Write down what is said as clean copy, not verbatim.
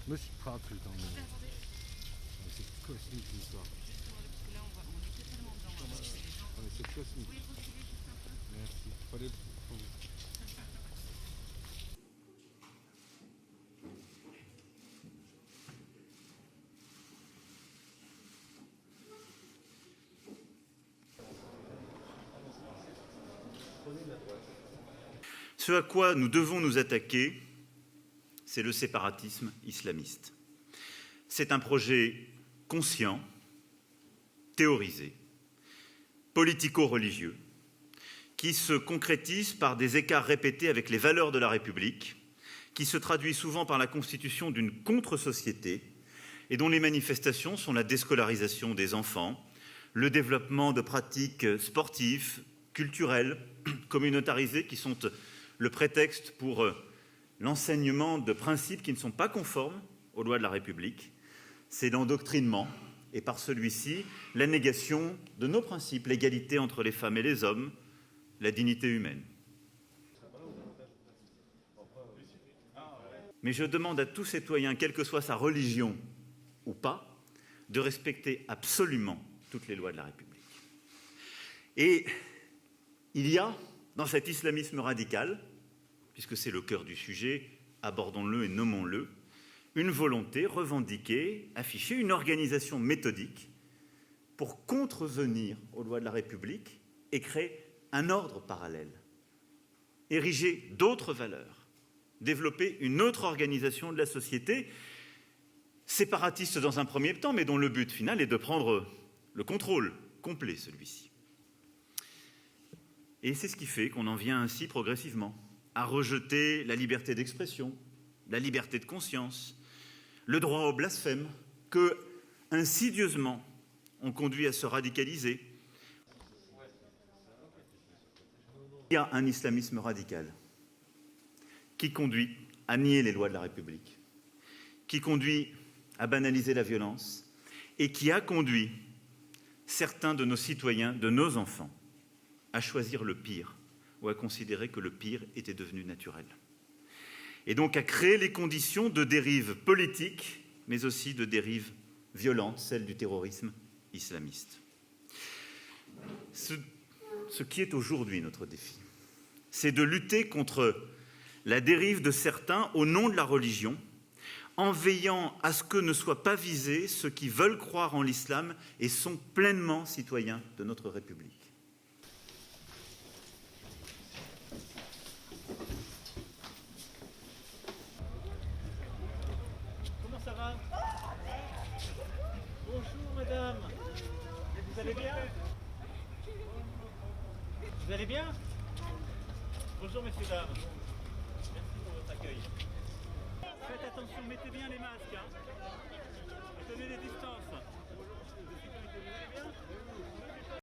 Moi, je suis prêt tout le temps. Mais... Attendez, C'est cosmique l'histoire. parce que là, on est totalement dedans. Là. Ouais, c'est cosmique. Vous pouvez reculer juste un peu? Merci. Faut... Ce à quoi nous devons nous attaquer, c'est le séparatisme islamiste. C'est un projet conscient, théorisé, politico-religieux, qui se concrétise par des écarts répétés avec les valeurs de la République, qui se traduit souvent par la constitution d'une contre-société et dont les manifestations sont la déscolarisation des enfants, le développement de pratiques sportives, culturelles, communautarisées, qui sont le prétexte pour l'enseignement de principes qui ne sont pas conformes aux lois de la République. C'est l'endoctrinement, et par celui-ci, la négation de nos principes, l'égalité entre les femmes et les hommes, la dignité humaine. Mais je demande à tout citoyen, quelle que soit sa religion ou pas, de respecter absolument toutes les lois de la République. Et il y a, dans cet islamisme radical, puisque c'est le cœur du sujet, abordons-le et nommons-le, une volonté revendiquée, affichée, une organisation méthodique pour contrevenir aux lois de la République et créer un ordre parallèle, ériger d'autres valeurs, développer une autre organisation de la société, séparatiste dans un premier temps, mais dont le but final est de prendre le contrôle complet, celui-ci. Et c'est ce qui fait qu'on en vient ainsi progressivement à rejeter la liberté d'expression, la liberté de conscience, le droit au blasphème, que, insidieusement, on conduit à se radicaliser. Il y a un islamisme radical qui conduit à nier les lois de la République, qui conduit à banaliser la violence et qui a conduit certains de nos citoyens, de nos enfants, à choisir le pire ou à considérer que le pire était devenu naturel. Et donc à créer les conditions de dérives politiques, mais aussi de dérives violentes, celles du terrorisme islamiste. Ce qui est aujourd'hui notre défi, c'est de lutter contre la dérive de certains au nom de la religion, en veillant à ce que ne soient pas visés ceux qui veulent croire en l'islam et sont pleinement citoyens de notre République. Comment ça va? Bonjour madame. Vous allez bien? Vous allez bien? Bonjour messieurs, dames. Merci pour votre accueil. Faites attention, mettez bien les masques. Hein. Et tenez les distances. De sécurité, vous allez bien?